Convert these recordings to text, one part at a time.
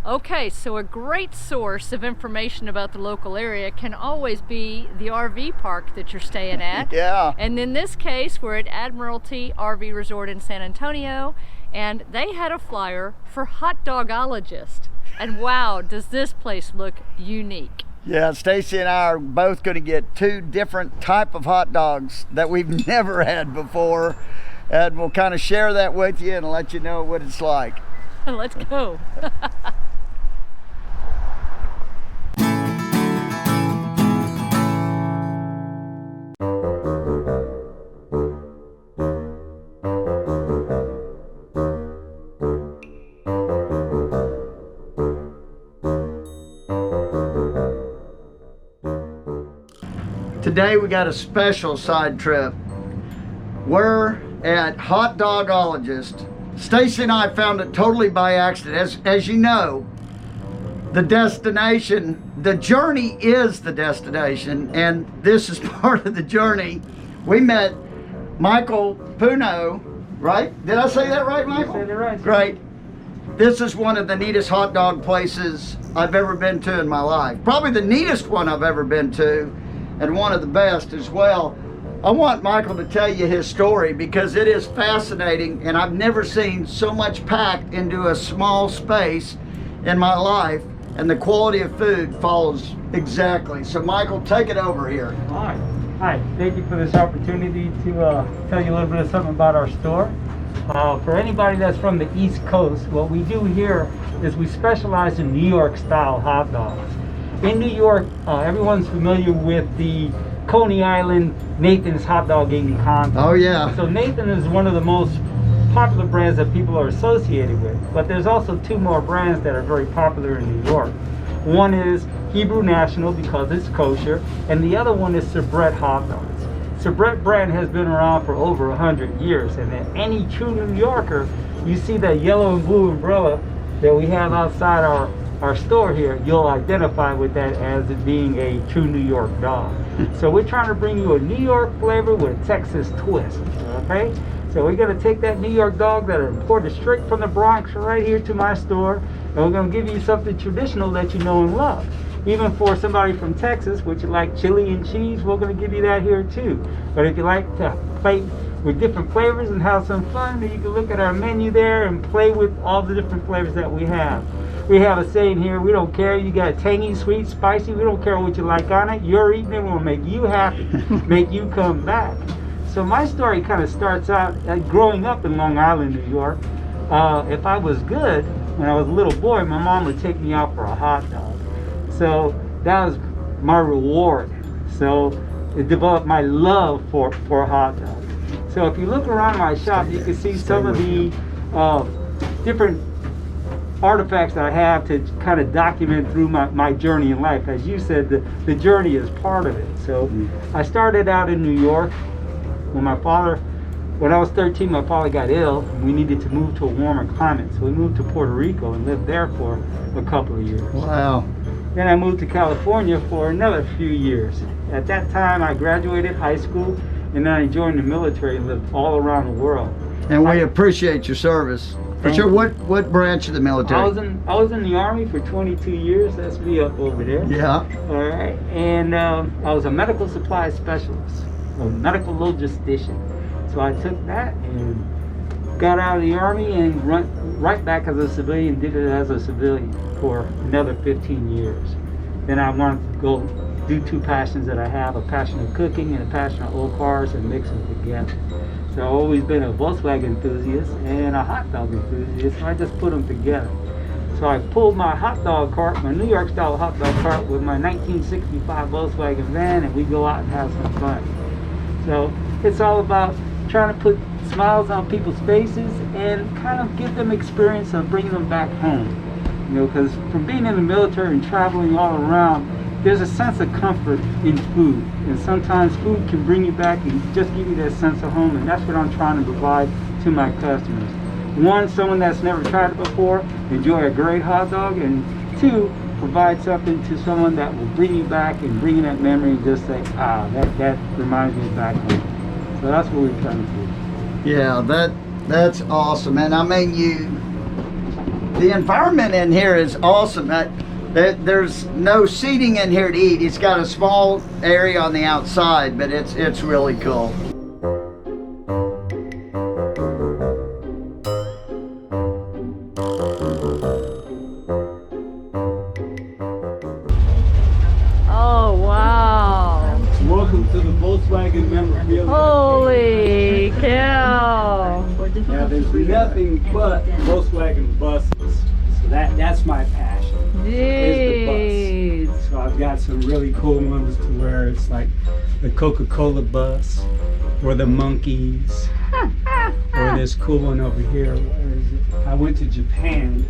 Okay, so a great source of information about the local area can always be the RV park that you're staying at. Yeah. And in this case, we're at Admiralty RV Resort in San Antonio, and they had a flyer for Hotdogologist. And wow, does this place look unique. Yeah, Stacy and I are both going to get 2 different type of hot dogs that we've never had before. And we'll kind of share that with you and let you know what it's like. Let's go. Today we got a special side trip. We're at Hotdogologist. Stacy and I found it totally by accident. As you know, the destination, the journey is the destination, and this is part of the journey. We met Michael Puno, right? Did I say that right, Michael? You said it right. Great. This is one of the neatest hot dog places I've ever been to in my life. Probably the neatest one I've ever been to, and one of the best as well. I want Michael to tell you his story because it is fascinating, and I've never seen so much packed into a small space in my life, and the quality of food follows exactly. So Michael, take it over here. All right. Hi, thank you for this opportunity to tell you a little bit of something about our store. For anybody that's from the East Coast, what we do here is we specialize in New York style hot dogs. In New York, everyone's familiar with the Coney Island Nathan's hot dog eating contest. Oh yeah. So Nathan is one of the most popular brands that people are associated with, but there's also 2 more brands that are very popular in New York. One is Hebrew National because it's kosher, and the other one is Sabret hot dogs. Sabret brand has been around for over 100 years, and then any true New Yorker, you see that yellow and blue umbrella that we have outside our store here, you'll identify with that as it being a true New York dog. So we're trying to bring you a New York flavor with a Texas twist, okay? So we're gonna take that New York dog that are imported straight from the Bronx right here to my store, and we're gonna give you something traditional that you know and love. Even for somebody from Texas, which you like chili and cheese, we're gonna give you that here too. But if you like to play with different flavors and have some fun, then you can look at our menu there and play with all the different flavors that we have. We have a saying here, we don't care, you got tangy, sweet, spicy, we don't care what you like on it. You're eating it, we'll make you happy, make you come back. So my story kind of starts out growing up in Long Island, New York. If I was good, when I was a little boy, my mom would take me out for a hot dog. So that was my reward. So it developed my love for hot dogs. So if you look around my shop, you can see some of the different artifacts that I have to kind of document through my journey in life. As you said, the journey is part of it. So I started out in New York when when I was 13, my father got ill and we needed to move to a warmer climate. So we moved to Puerto Rico and lived there for a couple of years. Wow. Then I moved to California for another few years. At that time, I graduated high school and then I joined the military and lived all around the world. And we appreciate your service. For sure. What branch of the military? I was in the Army for 22 years. That's me up over there. Yeah. All right. And I was a medical supply specialist, a medical logistician. So I took that and got out of the Army and right back as a civilian, did it as a civilian for another 15 years. Then I wanted to go do 2 passions that I have, a passion of cooking and a passion of old cars, and mix them together. So I've always been a Volkswagen enthusiast and a hot dog enthusiast, so I just put them together. So I pulled my hot dog cart, my New York style hot dog cart with my 1965 Volkswagen van, and we go out and have some fun. So it's all about trying to put smiles on people's faces and kind of give them experience of bringing them back home. You know, because from being in the military and traveling all around, there's a sense of comfort in food, and sometimes food can bring you back and just give you that sense of home, and that's what I'm trying to provide to my customers. 1, someone that's never tried it before, enjoy a great hot dog, and 2, provide something to someone that will bring you back and bring you that memory and just say, that reminds me of back home. So that's what we're trying to do. Yeah, that's awesome. And I mean, The environment in here is awesome. There's no seating in here to eat. It's got a small area on the outside, but it's really cool. Oh, wow. Welcome to the Volkswagen memorabilia. Holy cow. Now there's nothing but Volkswagen buses. So that's my passion. Is the bus. So I've got some really cool ones to where it's like the Coca-Cola bus or the monkeys or this cool one over here. Where is it? I went to Japan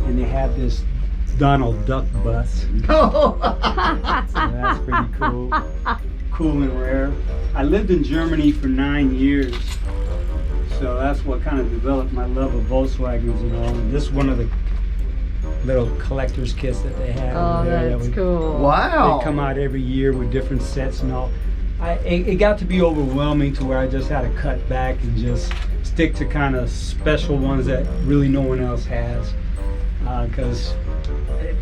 and they have this Donald Duck bus. So that's pretty cool. Cool and rare. I lived in Germany for 9 years. So that's what kind of developed my love of Volkswagens and all. And this is one of the little collector's kits that they have. Oh, over there. that's cool. Wow. They come out every year with different sets and all. It got to be overwhelming to where I just had to cut back and just stick to kind of special ones that really no one else has. Because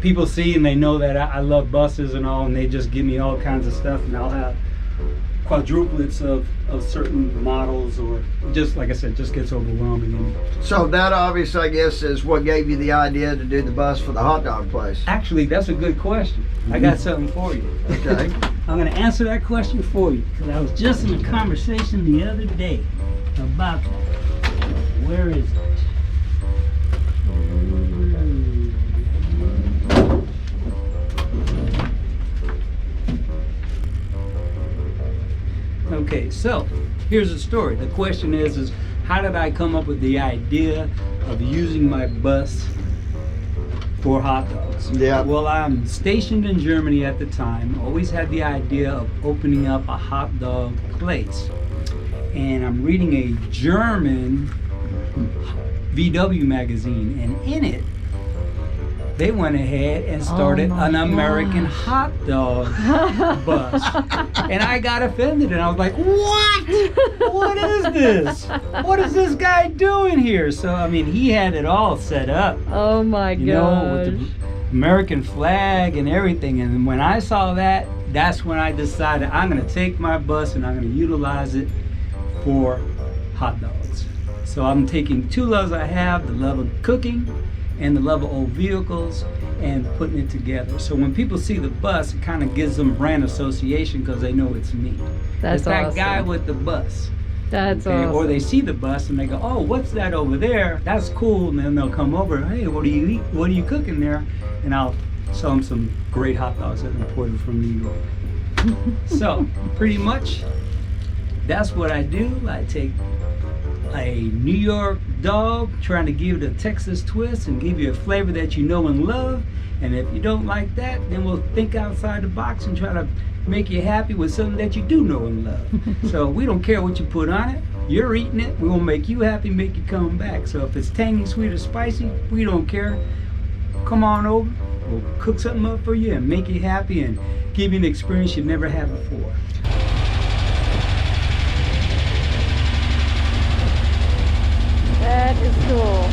people see and they know that I love buses and all, and they just give me all kinds of stuff, and I'll have quadruplets of certain models, or just like I said, just gets overwhelming. So that obviously, I guess, is what gave you the idea to do the bus for the hot dog place. Actually, that's a good question. I got something for you. Okay. I'm going to answer that question for you because I was just in a conversation the other day about that. Where is it? Okay, so here's the story. The question is how did I come up with the idea of using my bus for hot dogs? Yeah. Well, I'm stationed in Germany at the time. Always had the idea of opening up a hot dog place. And I'm reading a German VW magazine, and in it, they went ahead and started an American hot dog bus. And I got offended and I was like, what? What is this? What is this guy doing here? So, I mean, he had it all set up. Oh my gosh. You know, with the American flag and everything. And when I saw that, that's when I decided I'm going to take my bus and I'm going to utilize it for hot dogs. So I'm taking two loves I have, the love of cooking and the love of old vehicles, and putting it together. So when people see the bus, it kind of gives them brand association because they know it's me. That's it's that awesome. guy with the bus. That's Okay? awesome. Or they see the bus and they go, oh, what's that over there? That's cool. And then they'll come over, hey, what do you eat? What are you cooking there? And I'll sell them some great hot dogs that are imported from New York. So pretty much that's what I do. I take a New York dog, trying to give it a Texas twist and give you a flavor that you know and love. And if you don't like that, then we'll think outside the box and try to make you happy with something that you do know and love. So we don't care what you put on it. You're eating it. We will make you happy, make you come back. So if it's tangy, sweet, or spicy, we don't care. Come on over. We'll cook something up for you and make you happy and give you an experience you've never had before. That is cool.